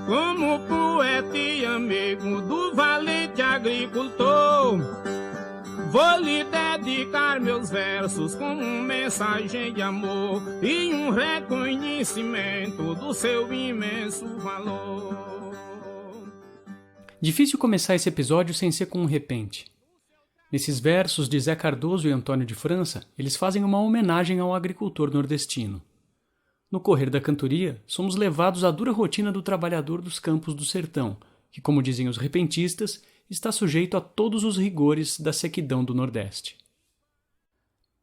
Como poeta e amigo do valente agricultor, vou lhe dedicar meus versos como mensagem de amor e um reconhecimento do seu imenso valor. Difícil começar esse episódio sem ser com um repente. Nesses versos de Zé Cardoso e Antônio de França, eles fazem uma homenagem ao agricultor nordestino. No correr da cantoria, somos levados à dura rotina do trabalhador dos campos do sertão, que, como dizem os repentistas, está sujeito a todos os rigores da sequidão do Nordeste.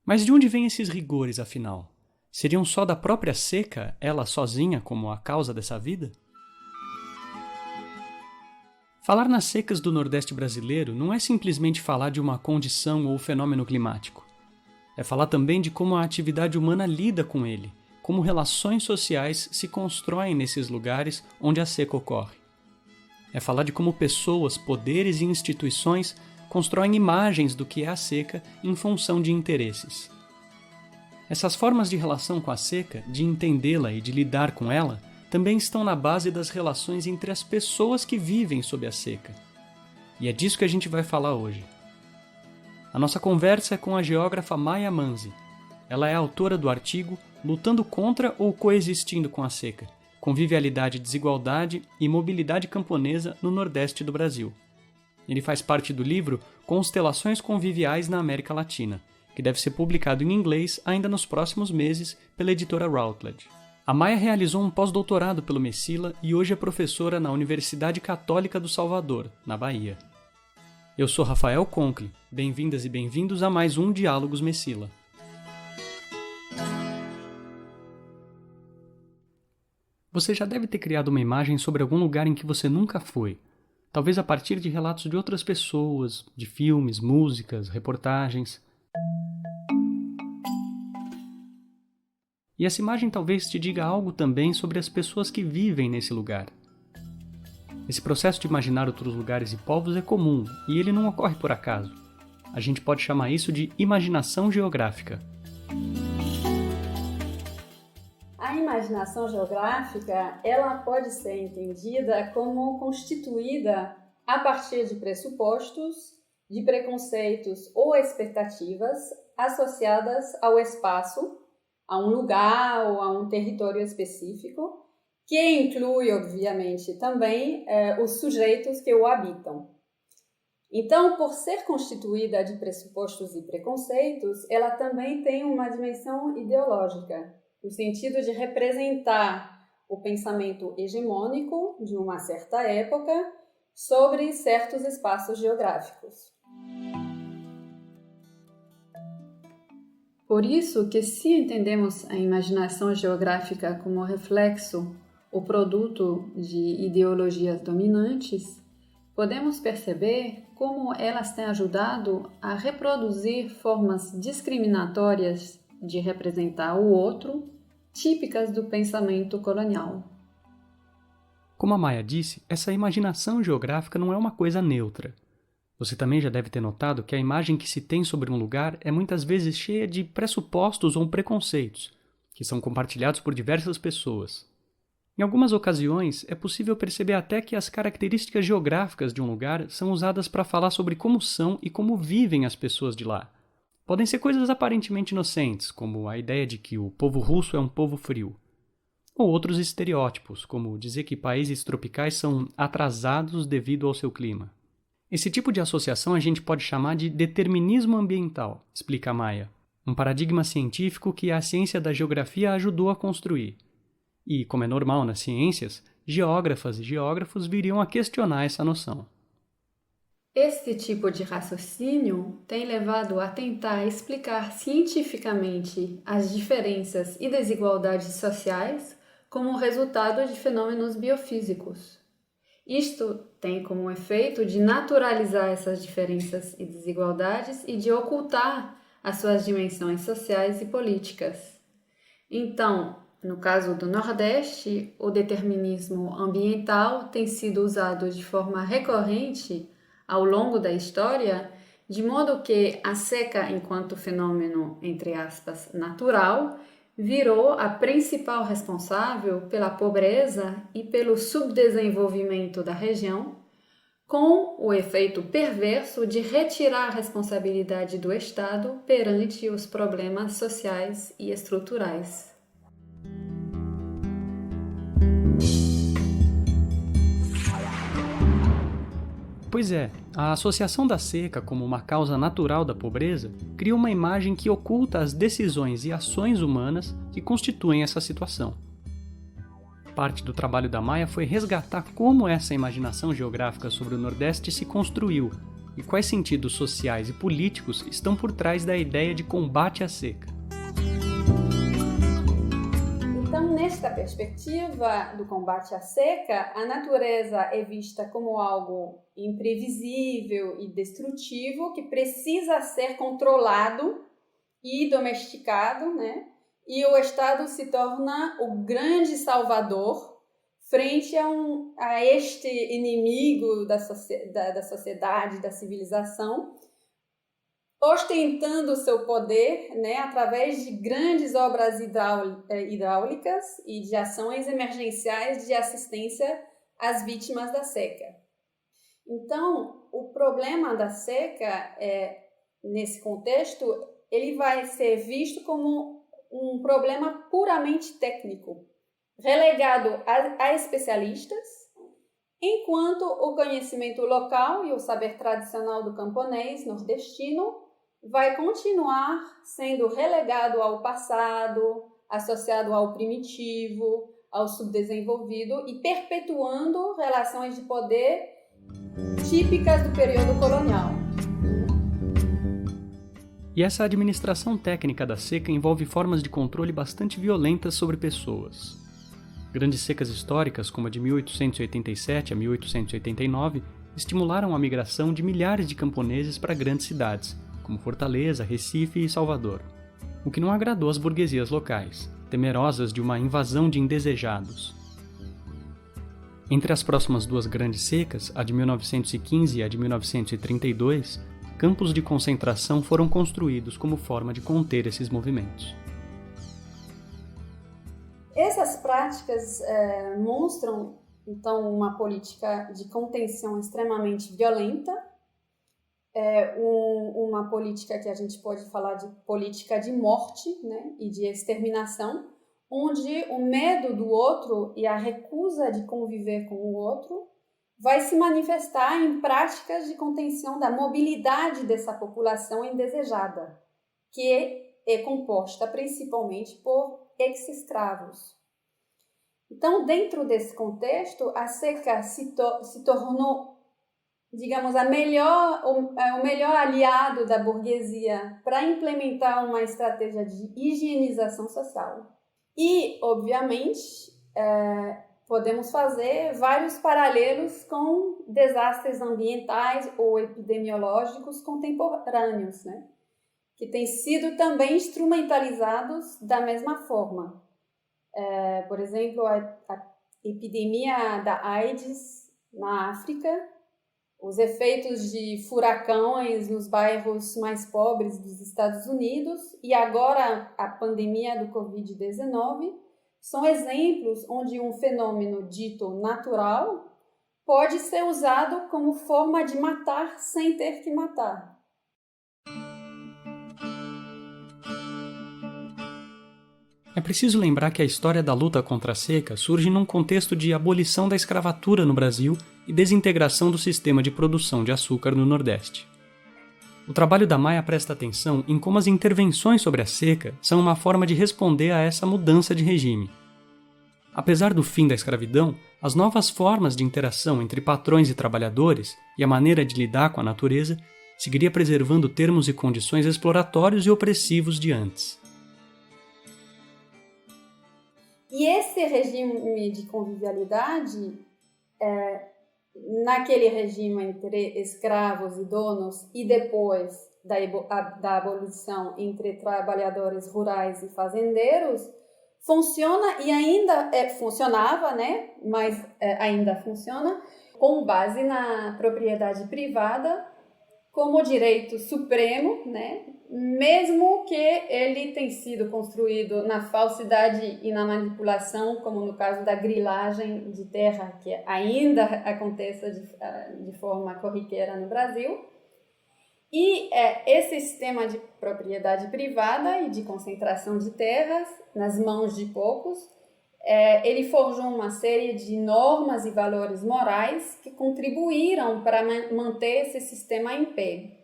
Mas de onde vêm esses rigores, afinal? Seriam só da própria seca, ela sozinha, como a causa dessa vida? Falar nas secas do Nordeste brasileiro não é simplesmente falar de uma condição ou fenômeno climático. É falar também de como a atividade humana lida com ele, como relações sociais se constroem nesses lugares onde a seca ocorre. É falar de como pessoas, poderes e instituições constroem imagens do que é a seca em função de interesses. Essas formas de relação com a seca, de entendê-la e de lidar com ela, também estão na base das relações entre as pessoas que vivem sob a seca. E é disso que a gente vai falar hoje. A nossa conversa é com a geógrafa Maia Manzi. Ela é autora do artigo Lutando contra ou coexistindo com a seca? Convivialidade, desigualdade e mobilidade camponesa no Nordeste do Brasil. Ele faz parte do livro Constelações Conviviais na América Latina, que deve ser publicado em inglês ainda nos próximos meses pela editora Routledge. A Maia realizou um pós-doutorado pelo Messila e hoje é professora na Universidade Católica do Salvador, na Bahia. Eu sou Rafael Conkle. Bem-vindas e bem-vindos a mais um Diálogos Messila. Você já deve ter criado uma imagem sobre algum lugar em que você nunca foi, talvez a partir de relatos de outras pessoas, de filmes, músicas, reportagens. E essa imagem talvez te diga algo também sobre as pessoas que vivem nesse lugar. Esse processo de imaginar outros lugares e povos é comum, e ele não ocorre por acaso. A gente pode chamar isso de imaginação geográfica. A imaginação geográfica, ela pode ser entendida como constituída a partir de pressupostos, de preconceitos ou expectativas associadas ao espaço, a um lugar ou a um território específico, que inclui, obviamente, também os sujeitos que o habitam. Então, por ser constituída de pressupostos e preconceitos, ela também tem uma dimensão ideológica, no sentido de representar o pensamento hegemônico de uma certa época sobre certos espaços geográficos. Por isso que, se entendemos a imaginação geográfica como reflexo ou produto de ideologias dominantes, podemos perceber como elas têm ajudado a reproduzir formas discriminatórias de representar o outro, típicas do pensamento colonial. Como a Maia disse, essa imaginação geográfica não é uma coisa neutra. Você também já deve ter notado que a imagem que se tem sobre um lugar é muitas vezes cheia de pressupostos ou preconceitos, que são compartilhados por diversas pessoas. Em algumas ocasiões, é possível perceber até que as características geográficas de um lugar são usadas para falar sobre como são e como vivem as pessoas de lá. Podem ser coisas aparentemente inocentes, como a ideia de que o povo russo é um povo frio. Ou outros estereótipos, como dizer que países tropicais são atrasados devido ao seu clima. Esse tipo de associação a gente pode chamar de determinismo ambiental, explica Maia, um paradigma científico que a ciência da geografia ajudou a construir. E, como é normal nas ciências, geógrafas e geógrafos viriam a questionar essa noção. Este tipo de raciocínio tem levado a tentar explicar cientificamente as diferenças e desigualdades sociais como resultado de fenômenos biofísicos. Isto tem como efeito de naturalizar essas diferenças e desigualdades e de ocultar as suas dimensões sociais e políticas. Então, no caso do Nordeste, o determinismo ambiental tem sido usado de forma recorrente ao longo da história, de modo que a seca, enquanto fenômeno, entre aspas, natural, virou a principal responsável pela pobreza e pelo subdesenvolvimento da região, com o efeito perverso de retirar a responsabilidade do Estado perante os problemas sociais e estruturais. Pois é, a associação da seca como uma causa natural da pobreza cria uma imagem que oculta as decisões e ações humanas que constituem essa situação. Parte do trabalho da Maia foi resgatar como essa imaginação geográfica sobre o Nordeste se construiu e quais sentidos sociais e políticos estão por trás da ideia de combate à seca. Então, nesta perspectiva do combate à seca, a natureza é vista como algo imprevisível e destrutivo que precisa ser controlado e domesticado, né? E o Estado se torna o grande salvador frente a este inimigo da sociedade, da civilização, ostentando seu poder, né, através de grandes obras hidráulicas e de ações emergenciais de assistência às vítimas da seca. Então, o problema da seca, nesse contexto, ele vai ser visto como um problema puramente técnico, relegado a especialistas, enquanto o conhecimento local e o saber tradicional do camponês nordestino vai continuar sendo relegado ao passado, associado ao primitivo, ao subdesenvolvido e perpetuando relações de poder típicas do período colonial. E essa administração técnica da seca envolve formas de controle bastante violentas sobre pessoas. Grandes secas históricas, como a de 1887 a 1889, estimularam a migração de milhares de camponeses para grandes cidades, como Fortaleza, Recife e Salvador, o que não agradou às burguesias locais, temerosas de uma invasão de indesejados. Entre as próximas duas grandes secas, a de 1915 e a de 1932, campos de concentração foram construídos como forma de conter esses movimentos. Essas práticas mostram, então, uma política de contenção extremamente violenta, uma política que a gente pode falar de política de morte, né, e de exterminação, onde o medo do outro e a recusa de conviver com o outro vai se manifestar em práticas de contenção da mobilidade dessa população indesejada, que é composta principalmente por ex-escravos. Então, dentro desse contexto, a seca se tornou, digamos, o melhor aliado da burguesia para implementar uma estratégia de higienização social. E, obviamente, podemos fazer vários paralelos com desastres ambientais ou epidemiológicos contemporâneos, né? Que têm sido também instrumentalizados da mesma forma. Por exemplo, a epidemia da AIDS na África, os efeitos de furacões nos bairros mais pobres dos Estados Unidos e agora a pandemia do Covid-19 são exemplos onde um fenômeno dito natural pode ser usado como forma de matar sem ter que matar. É preciso lembrar que a história da luta contra a seca surge num contexto de abolição da escravatura no Brasil e desintegração do sistema de produção de açúcar no Nordeste. O trabalho da Maia presta atenção em como as intervenções sobre a seca são uma forma de responder a essa mudança de regime. Apesar do fim da escravidão, as novas formas de interação entre patrões e trabalhadores e a maneira de lidar com a natureza seguiria preservando termos e condições exploratórios e opressivos de antes. E esse regime de convivialidade, naquele regime entre escravos e donos e depois da abolição entre trabalhadores rurais e fazendeiros, funciona e ainda funcionava, né? Mas ainda funciona com base na propriedade privada, como direito supremo, né? Mesmo que ele tenha sido construído na falsidade e na manipulação, como no caso da grilagem de terra, que ainda acontece de forma corriqueira no Brasil. E esse sistema de propriedade privada e de concentração de terras nas mãos de poucos, ele forjou uma série de normas e valores morais que contribuíram para manter esse sistema em pé.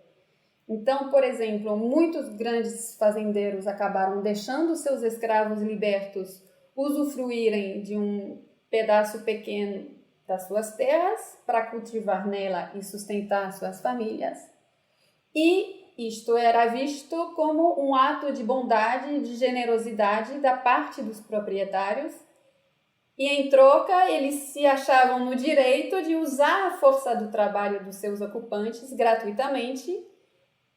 Então, por exemplo, muitos grandes fazendeiros acabaram deixando seus escravos libertos usufruírem de um pedaço pequeno das suas terras para cultivar nela e sustentar suas famílias. E isto era visto como um ato de bondade e de generosidade da parte dos proprietários. E, em troca, eles se achavam no direito de usar a força do trabalho dos seus ocupantes gratuitamente,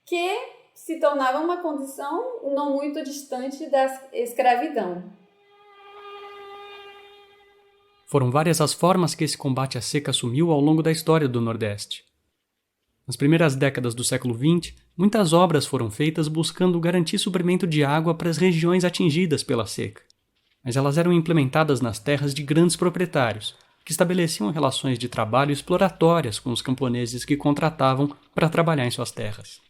que se tornava uma condição não muito distante da escravidão. Foram várias as formas que esse combate à seca assumiu ao longo da história do Nordeste. Nas primeiras décadas do século XX, muitas obras foram feitas buscando garantir suprimento de água para as regiões atingidas pela seca. Mas elas eram implementadas nas terras de grandes proprietários, que estabeleciam relações de trabalho exploratórias com os camponeses que contratavam para trabalhar em suas terras.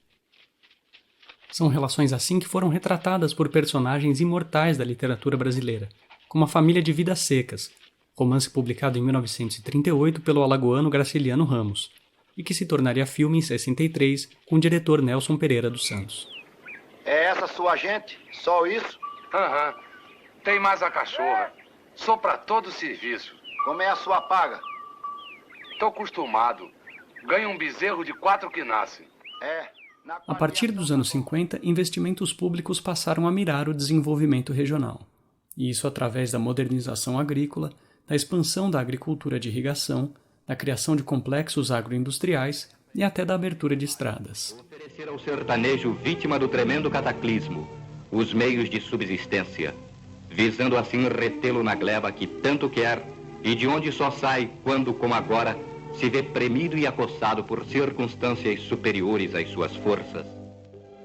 São relações assim que foram retratadas por personagens imortais da literatura brasileira, como A Família de Vidas Secas, romance publicado em 1938 pelo alagoano Graciliano Ramos, e que se tornaria filme em 63 com o diretor Nelson Pereira dos Santos. É essa sua gente? Só isso? Aham. Tem mais a cachorra. Sou pra todo serviço. Como é a sua paga? Tô acostumado. Ganho um bezerro de 4 que nasce. A partir dos anos 50, investimentos públicos passaram a mirar o desenvolvimento regional. E isso através da modernização agrícola, da expansão da agricultura de irrigação, da criação de complexos agroindustriais e até da abertura de estradas. Oferecer ao sertanejo vítima do tremendo cataclismo os meios de subsistência, visando assim retê-lo na gleba que tanto quer e de onde só sai quando, como agora, se vê premido e acossado por circunstâncias superiores às suas forças.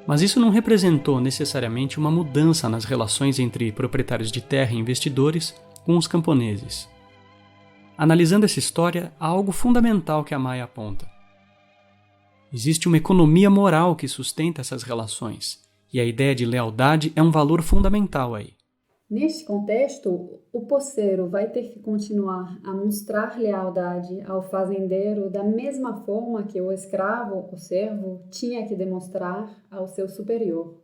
Mas isso não representou necessariamente uma mudança nas relações entre proprietários de terra e investidores com os camponeses. Analisando essa história, há algo fundamental que a Maia aponta. Existe uma economia moral que sustenta essas relações, e a ideia de lealdade é um valor fundamental aí. Neste contexto, o poceiro vai ter que continuar a mostrar lealdade ao fazendeiro da mesma forma que o escravo, o servo, tinha que demonstrar ao seu superior,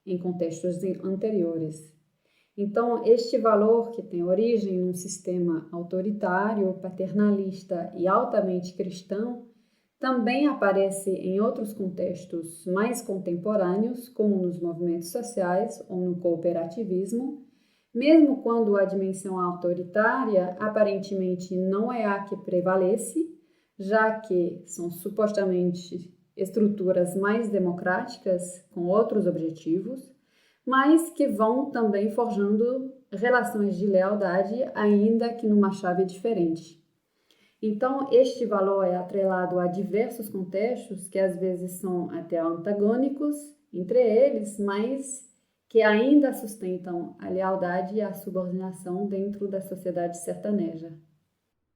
em contextos anteriores. Então, este valor, que tem origem num sistema autoritário, paternalista e altamente cristão, também aparece em outros contextos mais contemporâneos, como nos movimentos sociais ou no cooperativismo, mesmo quando a dimensão autoritária aparentemente não é a que prevalece, já que são supostamente estruturas mais democráticas com outros objetivos, mas que vão também forjando relações de lealdade, ainda que numa chave diferente. Então, este valor é atrelado a diversos contextos que às vezes são até antagônicos entre eles, mas que ainda sustentam a lealdade e a subordinação dentro da sociedade sertaneja.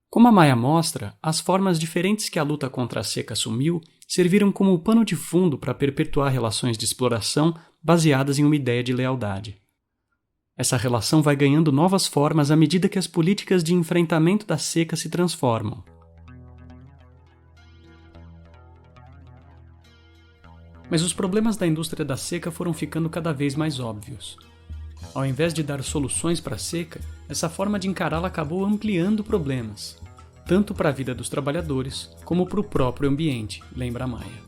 Como a Maia mostra, as formas diferentes que a luta contra a seca assumiu serviram como pano de fundo para perpetuar relações de exploração baseadas em uma ideia de lealdade. Essa relação vai ganhando novas formas à medida que as políticas de enfrentamento da seca se transformam. Mas os problemas da indústria da seca foram ficando cada vez mais óbvios. Ao invés de dar soluções para a seca, essa forma de encará-la acabou ampliando problemas, tanto para a vida dos trabalhadores como para o próprio ambiente, lembra a Maia.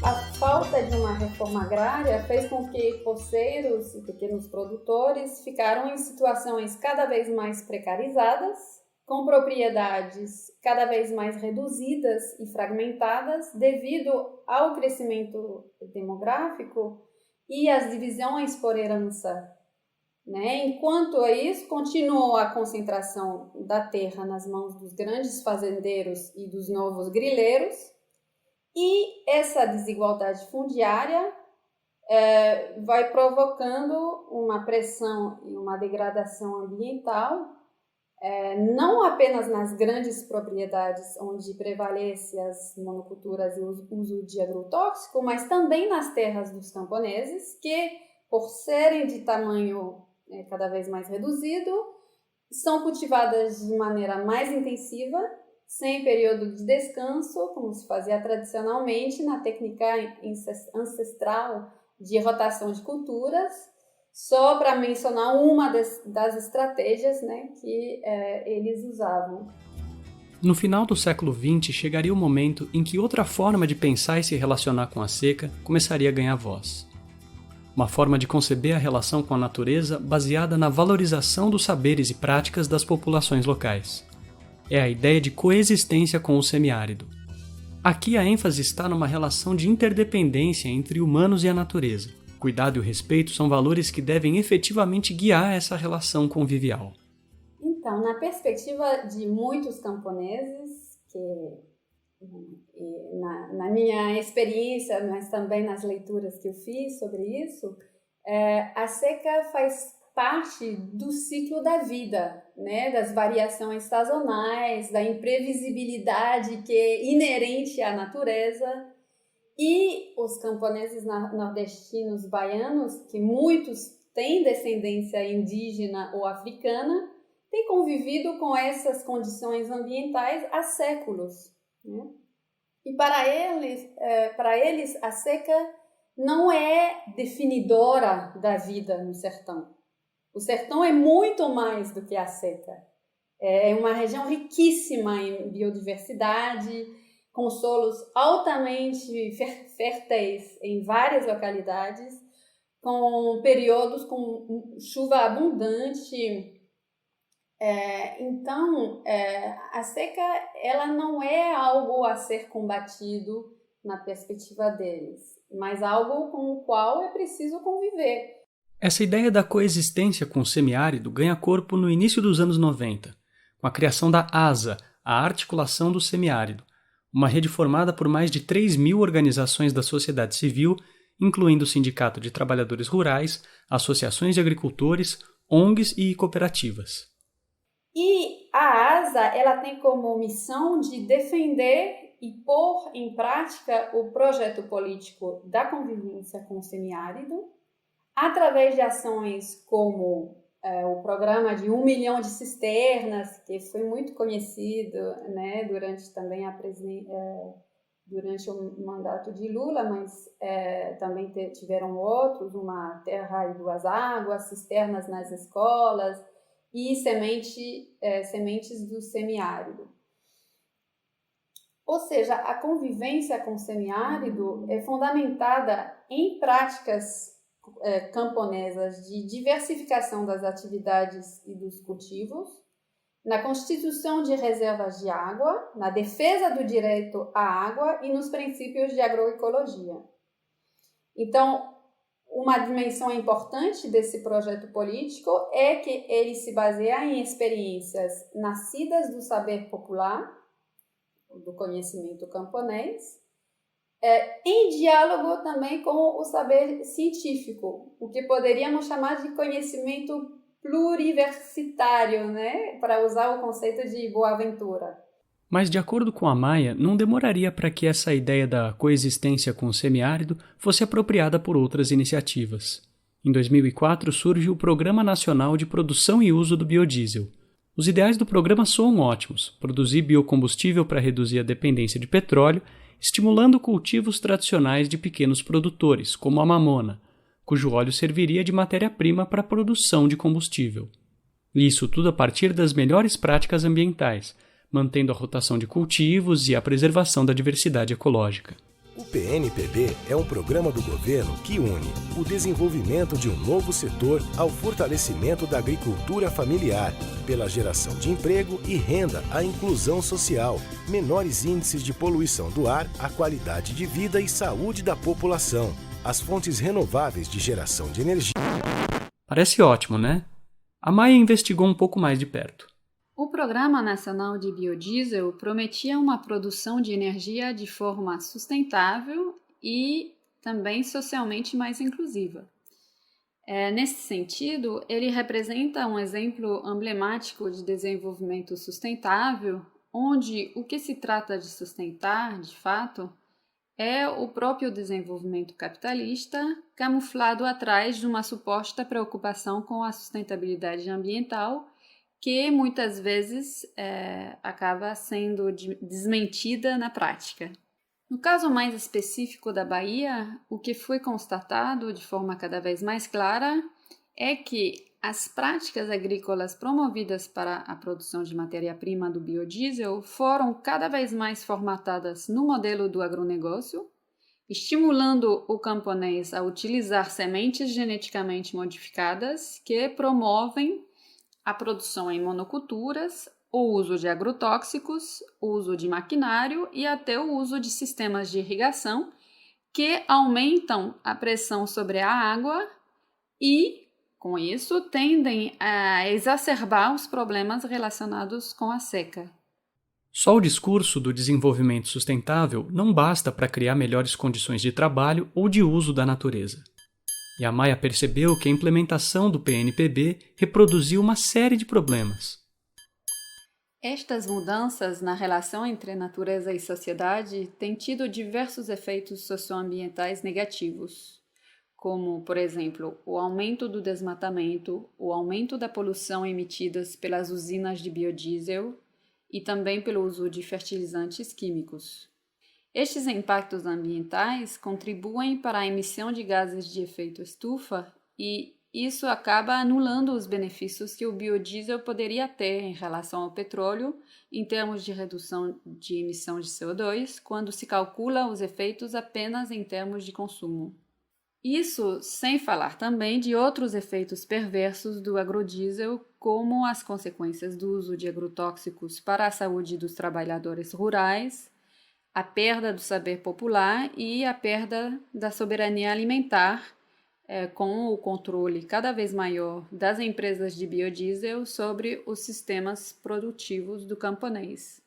A falta de uma reforma agrária fez com que poceiros e pequenos produtores ficaram em situações cada vez mais precarizadas, com propriedades cada vez mais reduzidas e fragmentadas devido ao crescimento demográfico e às divisões por herança. né? Enquanto isso, continuou a concentração da terra nas mãos dos grandes fazendeiros e dos novos grileiros, e essa desigualdade fundiária vai provocando uma pressão e uma degradação ambiental, não apenas nas grandes propriedades onde prevalece as monoculturas e o uso de agrotóxico, mas também nas terras dos camponeses, que, por serem de tamanho cada vez mais reduzido, são cultivadas de maneira mais intensiva, sem período de descanso, como se fazia tradicionalmente na técnica ancestral de rotação de culturas, só para mencionar uma das estratégias, né, que eles usavam. No final do século XX, chegaria o momento em que outra forma de pensar e se relacionar com a seca começaria a ganhar voz. Uma forma de conceber a relação com a natureza baseada na valorização dos saberes e práticas das populações locais. É a ideia de coexistência com o semiárido. Aqui a ênfase está numa relação de interdependência entre humanos e a natureza. Cuidado e o respeito são valores que devem efetivamente guiar essa relação convivial. Então, na perspectiva de muitos camponeses, na minha experiência, mas também nas leituras que eu fiz sobre isso, a seca faz parte do ciclo da vida, né? Das variações sazonais, da imprevisibilidade que é inerente à natureza. E os camponeses nordestinos baianos, que muitos têm descendência indígena ou africana, têm convivido com essas condições ambientais há séculos, né? E para eles a seca não é definidora da vida no sertão. O sertão é muito mais do que a seca. É uma região riquíssima em biodiversidade, com solos altamente férteis em várias localidades, com períodos com chuva abundante. Então, a seca ela não é algo a ser combatido na perspectiva deles, mas algo com o qual é preciso conviver. Essa ideia da coexistência com o semiárido ganha corpo no início dos anos 90, com a criação da ASA, a Articulação do Semiárido, uma rede formada por mais de 3.000 organizações da sociedade civil, incluindo o Sindicato de Trabalhadores Rurais, associações de agricultores, ONGs e cooperativas. E a ASA ela tem como missão de defender e pôr em prática o projeto político da convivência com o semiárido, através de ações como o programa de 1 milhão de cisternas, que foi muito conhecido, né, durante também durante o mandato de Lula, mas também tiveram outros, uma terra e duas águas, cisternas nas escolas e sementes do semiárido. Ou seja, a convivência com o semiárido é fundamentada em práticas camponesas de diversificação das atividades e dos cultivos, na constituição de reservas de água, na defesa do direito à água e nos princípios de agroecologia. Então, uma dimensão importante desse projeto político é que ele se baseia em experiências nascidas do saber popular, do conhecimento camponês, em diálogo também com o saber científico, o que poderíamos chamar de conhecimento pluriversitário, né? Para usar o conceito de Boaventura. Mas, de acordo com a Maia, não demoraria para que essa ideia da coexistência com o semiárido fosse apropriada por outras iniciativas. Em 2004 surge o Programa Nacional de Produção e Uso do Biodiesel. Os ideais do programa soam ótimos: produzir biocombustível para reduzir a dependência de petróleo, estimulando cultivos tradicionais de pequenos produtores, como a mamona, cujo óleo serviria de matéria-prima para a produção de combustível. Isso tudo a partir das melhores práticas ambientais, mantendo a rotação de cultivos e a preservação da diversidade ecológica. O PNPB é um programa do governo que une o desenvolvimento de um novo setor ao fortalecimento da agricultura familiar, pela geração de emprego e renda à inclusão social, menores índices de poluição do ar, a qualidade de vida e saúde da população, as fontes renováveis de geração de energia. Parece ótimo, né? A Maia investigou um pouco mais de perto. O Programa Nacional de Biodiesel prometia uma produção de energia de forma sustentável e também socialmente mais inclusiva. Nesse sentido, ele representa um exemplo emblemático de desenvolvimento sustentável, onde o que se trata de sustentar, de fato, é o próprio desenvolvimento capitalista, camuflado atrás de uma suposta preocupação com a sustentabilidade ambiental, que muitas vezes acaba sendo desmentida na prática. No caso mais específico da Bahia, o que foi constatado de forma cada vez mais clara é que as práticas agrícolas promovidas para a produção de matéria-prima do biodiesel foram cada vez mais formatadas no modelo do agronegócio, estimulando o camponês a utilizar sementes geneticamente modificadas que promovem a produção em monoculturas, o uso de agrotóxicos, o uso de maquinário e até o uso de sistemas de irrigação que aumentam a pressão sobre a água e, com isso, tendem a exacerbar os problemas relacionados com a seca. Só o discurso do desenvolvimento sustentável não basta para criar melhores condições de trabalho ou de uso da natureza. E a Maia percebeu que a implementação do PNPB reproduziu uma série de problemas. Estas mudanças na relação entre natureza e sociedade têm tido diversos efeitos socioambientais negativos, como, por exemplo, o aumento do desmatamento, o aumento da poluição emitidas pelas usinas de biodiesel e também pelo uso de fertilizantes químicos. Estes impactos ambientais contribuem para a emissão de gases de efeito estufa e isso acaba anulando os benefícios que o biodiesel poderia ter em relação ao petróleo em termos de redução de emissão de CO2, quando se calcula os efeitos apenas em termos de consumo. Isso sem falar também de outros efeitos perversos do agrodiesel, como as consequências do uso de agrotóxicos para a saúde dos trabalhadores rurais, a perda do saber popular e a perda da soberania alimentar, com o controle cada vez maior das empresas de biodiesel sobre os sistemas produtivos do camponês.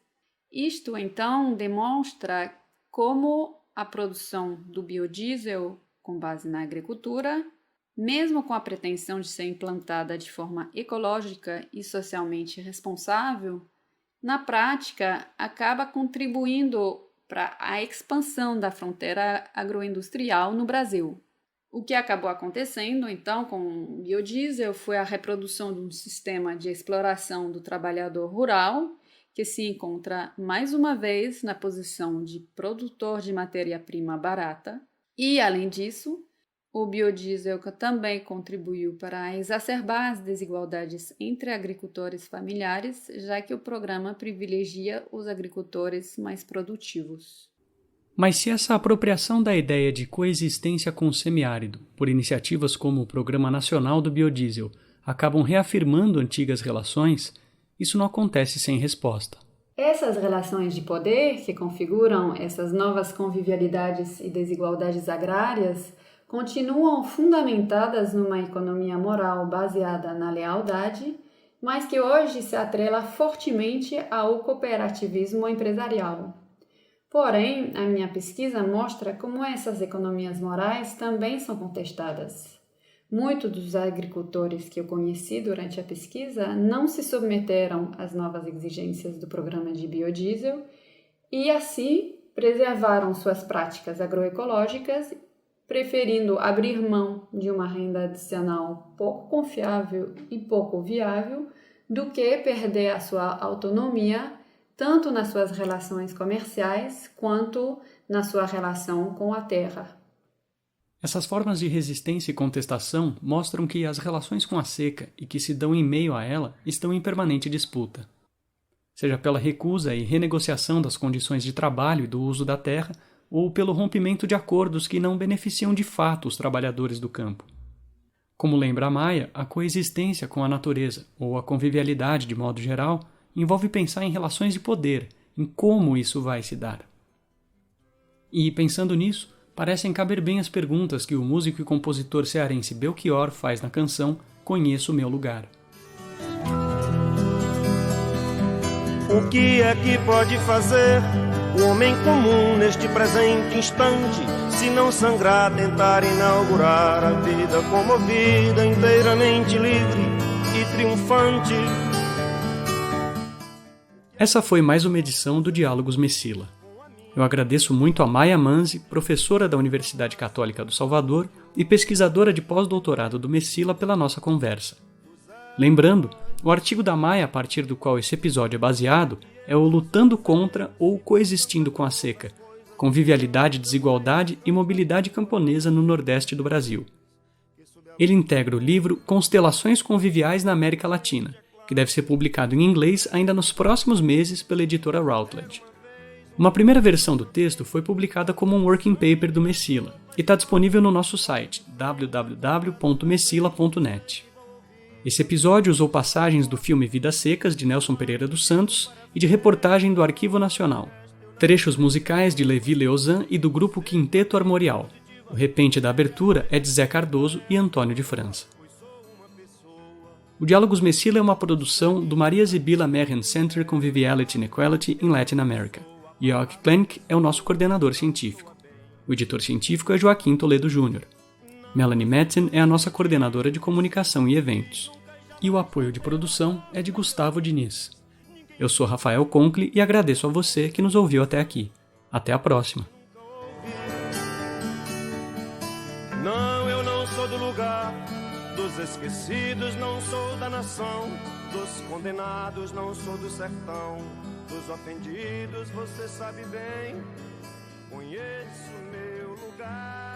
Isto, então, demonstra como a produção do biodiesel, com base na agricultura, mesmo com a pretensão de ser implantada de forma ecológica e socialmente responsável, na prática acaba contribuindo para a expansão da fronteira agroindustrial no Brasil. O que acabou acontecendo, então, com o biodiesel foi a reprodução de um sistema de exploração do trabalhador rural, que se encontra mais uma vez na posição de produtor de matéria-prima barata. E, além disso, o biodiesel também contribuiu para exacerbar as desigualdades entre agricultores familiares, já que o programa privilegia os agricultores mais produtivos. Mas se essa apropriação da ideia de coexistência com o semiárido, por iniciativas como o Programa Nacional do Biodiesel, acabam reafirmando antigas relações, isso não acontece sem resposta. Essas relações de poder que configuram essas novas convivialidades e desigualdades agrárias continuam fundamentadas numa economia moral baseada na lealdade, mas que hoje se atrela fortemente ao cooperativismo empresarial. Porém, a minha pesquisa mostra como essas economias morais também são contestadas. Muitos dos agricultores que eu conheci durante a pesquisa não se submeteram às novas exigências do programa de biodiesel e, assim, preservaram suas práticas agroecológicas, preferindo abrir mão de uma renda adicional pouco confiável e pouco viável do que perder a sua autonomia tanto nas suas relações comerciais quanto na sua relação com a terra. Essas formas de resistência e contestação mostram que as relações com a seca e que se dão em meio a ela estão em permanente disputa. Seja pela recusa e renegociação das condições de trabalho e do uso da terra, ou pelo rompimento de acordos que não beneficiam de fato os trabalhadores do campo. Como lembra a Maia, a coexistência com a natureza, ou a convivialidade de modo geral, envolve pensar em relações de poder, em como isso vai se dar. E, pensando nisso, parecem caber bem as perguntas que o músico e compositor cearense Belchior faz na canção Conheço o meu lugar. O que é que pode fazer o homem comum neste presente instante, se não sangrar, tentar inaugurar a vida comovida, inteiramente livre e triunfante? Essa foi mais uma edição do Diálogos Messila. Eu agradeço muito a Maia Manzi, professora da Universidade Católica do Salvador e pesquisadora de pós-doutorado do Messila, pela nossa conversa. Lembrando, o artigo da Maia a partir do qual esse episódio é baseado é o Lutando contra ou Coexistindo com a Seca, Convivialidade, Desigualdade e Mobilidade Camponesa no Nordeste do Brasil. Ele integra o livro Constelações Conviviais na América Latina, que deve ser publicado em inglês ainda nos próximos meses pela editora Routledge. Uma primeira versão do texto foi publicada como um working paper do Messila e está disponível no nosso site www.messila.net. Esse episódio usou passagens do filme Vidas Secas, de Nelson Pereira dos Santos, e de reportagem do Arquivo Nacional, trechos musicais de Levi Leozan e do grupo Quinteto Armorial. O repente da abertura é de Zé Cardoso e Antônio de França. O Diálogos Messila é uma produção do Maria Zibila Mehen Center Conviviality and Equality in Latin America. Jörg Klenk é o nosso coordenador científico. O editor científico é Joaquim Toledo Júnior. Melanie Metzen é a nossa coordenadora de comunicação e eventos. E o apoio de produção é de Gustavo Diniz. Eu sou Rafael Conkle e agradeço a você que nos ouviu até aqui. Até a próxima. Não, eu não sou do lugar dos esquecidos, não sou da nação dos condenados, não sou do sertão dos ofendidos, você sabe bem, conheço meu lugar.